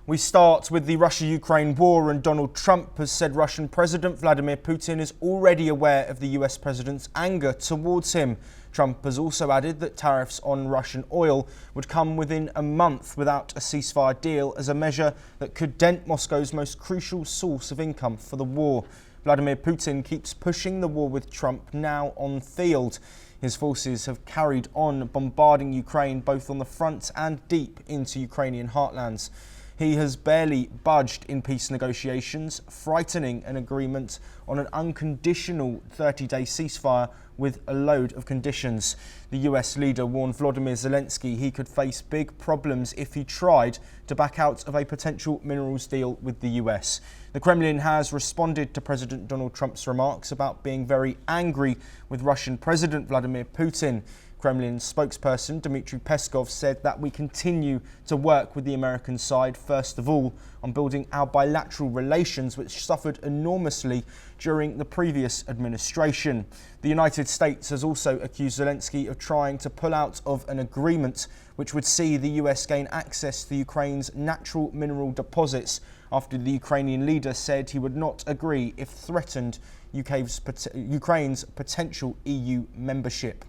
We start with the Russia-Ukraine war, and Donald Trump has said Russian President Vladimir Putin is already aware of the US President's anger towards him. Trump has also added that tariffs on Russian oil would come within a month without a ceasefire deal as a measure that could dent Moscow's most crucial source of income for the war. Vladimir Putin keeps pushing the war with Trump now on field. His forces have carried on bombarding Ukraine both on the front and deep into Ukrainian heartlands. He has barely budged in peace negotiations, frightening an agreement on an unconditional 30-day ceasefire with a load of conditions. The US leader warned Volodymyr Zelensky he could face big problems if he tried to back out of a potential minerals deal with the US. The Kremlin has responded to President Donald Trump's remarks about being very angry with Russian President Vladimir Putin. Kremlin spokesperson Dmitry Peskov said that we continue to work with the American side, first of all, on building our bilateral relations, which suffered enormously during the previous administration. The United States has also accused Zelensky of trying to pull out of an agreement which would see the US gain access to Ukraine's natural mineral deposits after the Ukrainian leader said he would not agree if threatened Ukraine's potential EU membership.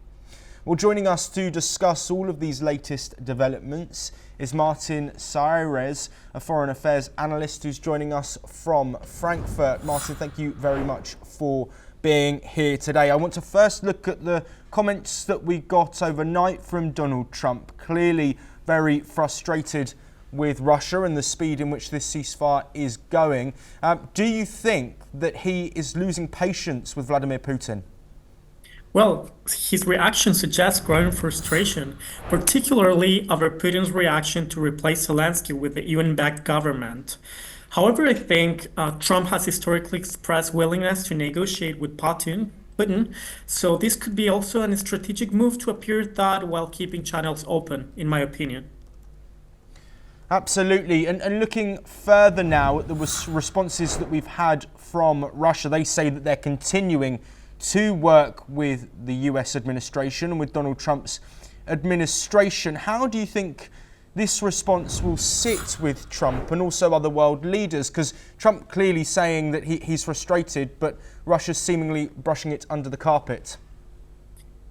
Well, joining us to discuss all of these latest developments is Martin Erraez, a foreign affairs analyst who's joining us from Frankfurt. Martin, thank you very much for being here today. I want to first look at the comments that we got overnight from Donald Trump, clearly very frustrated with Russia and the speed in which this ceasefire is going. Do you think that he is losing patience with Vladimir Putin? Well, his reaction suggests growing frustration, particularly over Putin's reaction to replace Zelensky with the UN-backed government. However, I think Trump has historically expressed willingness to negotiate with Putin, so this could be also a strategic move to appear that while keeping channels open, in my opinion. Absolutely. And looking further now at the responses that we've had from Russia, they say that they're continuing to work with the US administration and with Donald Trump's administration. How do you think this response will sit with Trump and also other world leaders? Because Trump clearly saying that he's frustrated, but Russia's seemingly brushing it under the carpet.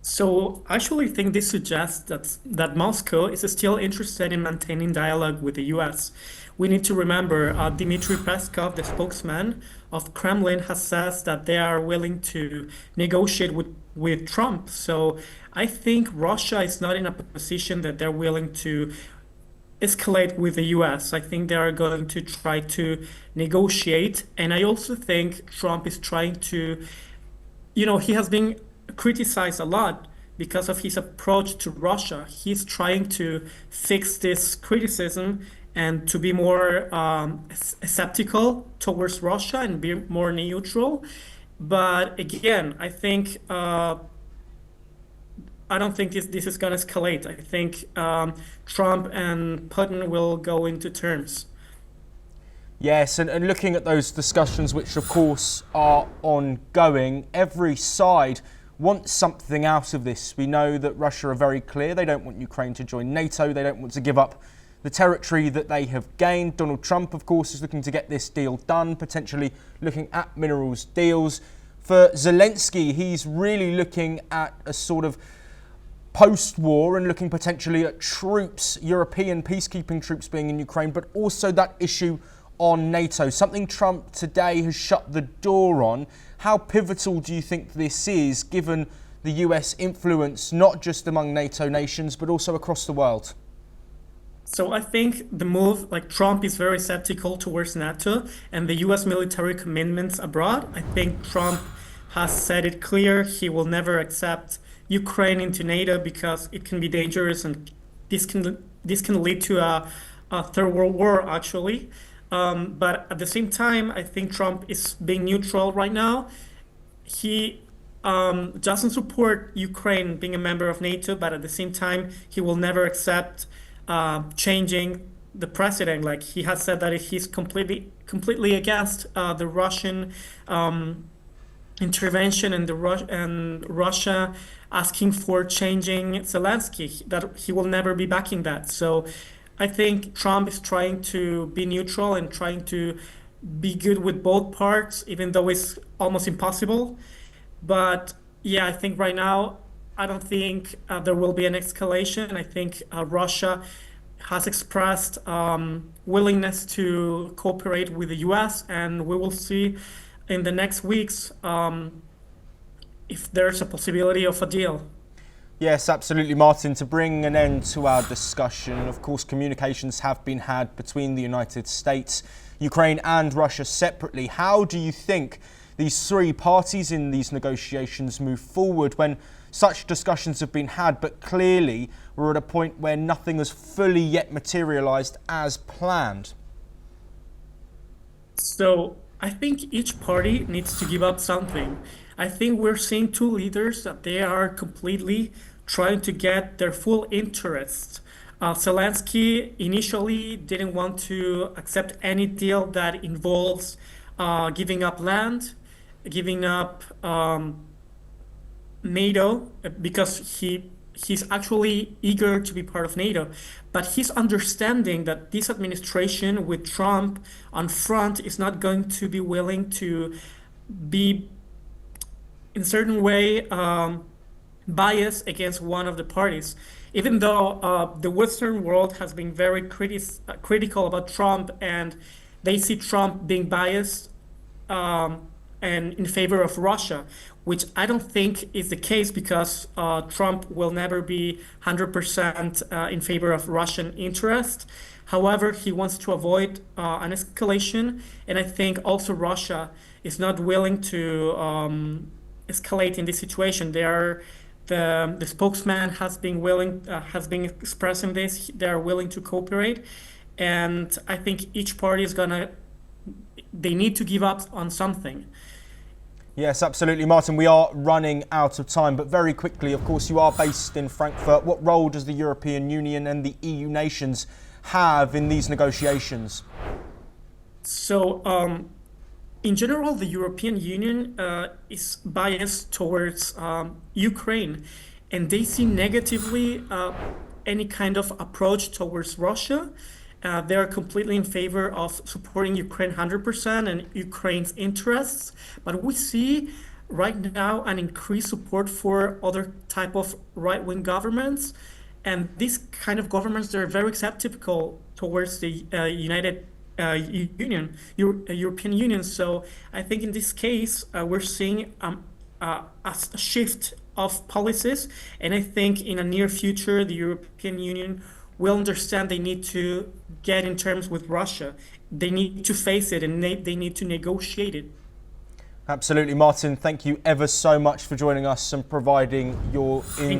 So I actually think this suggests that Moscow is still interested in maintaining dialogue with the US. We need to remember Dmitry Peskov, the spokesman of Kremlin, has said that they are willing to negotiate with Trump. So I think Russia is not in a position that they're willing to escalate with the US. I think they are going to try to negotiate. And I also think Trump is trying to, he has been criticized a lot because of his approach to Russia. He's trying to fix this criticism and to be more skeptical towards Russia and be more neutral. But again, I think I don't think this is going to escalate. I think Trump and Putin will go into terms. Yes, and looking at those discussions, which of course are ongoing, every side wants something out of this. We know that Russia are very clear. They don't want Ukraine to join NATO. They don't want to give up the territory that they have gained. Donald Trump, of course, is looking to get this deal done, potentially looking at minerals deals. For Zelensky, he's really looking at a sort of post-war and looking potentially at troops, European peacekeeping troops being in Ukraine, but also that issue on NATO, something Trump today has shut the door on. How pivotal do you think this is, given the US influence, not just among NATO nations, but also across the world? So I think the move, like Trump is very skeptical towards NATO and the US military commitments abroad. I think Trump has said it clear. He will never accept Ukraine into NATO because it can be dangerous and this can lead to a third world war, actually. But at the same time, I think Trump is being neutral right now. He doesn't support Ukraine being a member of NATO, but at the same time, he will never accept changing the president. Like he has said that he's completely against the Russian intervention and Russia asking for changing Zelensky, that he will never be backing that. So I think Trump is trying to be neutral and trying to be good with both parts, even though it's almost impossible. But yeah, I think right now, I don't think there will be an escalation. I think Russia has expressed willingness to cooperate with the US, and we will see in the next weeks if there's a possibility of a deal. Yes, absolutely, Martin. To bring an end to our discussion, of course, communications have been had between the United States, Ukraine and Russia separately. How do you think these three parties in these negotiations move forward when such discussions have been had, but clearly we're at a point where nothing has fully yet materialised as planned? So I think each party needs to give up something. I think we're seeing two leaders that they are completely trying to get their full interest. Zelensky initially didn't want to accept any deal that involves giving up land, giving up NATO because he's actually eager to be part of NATO, but he's understanding that this administration with Trump on front is not going to be willing to be in a certain way biased against one of the parties. Even though the Western world has been very critical about Trump and they see Trump being biased and in favor of Russia, which I don't think is the case because Trump will never be 100% in favor of Russian interest. However, he wants to avoid an escalation, and I think also Russia is not willing to escalate in this situation. The spokesman has been expressing this. They are willing to cooperate, and I think each party is gonna they need to give up on something. Yes, absolutely, Martin. We are running out of time, but very quickly, of course, you are based in Frankfurt. What role does the European Union and the EU nations have in these negotiations? So, in general, the European Union is biased towards Ukraine, and they see negatively any kind of approach towards Russia. They are completely in favor of supporting Ukraine 100% and Ukraine's interests. But we see right now an increased support for other type of right-wing governments. And these kind of governments, they're very skeptical towards the European Union. So I think in this case, we're seeing a shift of policies. And I think in a near future, the European Union will understand they need to get in terms with Russia. They need to face it and they need to negotiate it. Absolutely, Martin. Thank you ever so much for joining us and providing your insight.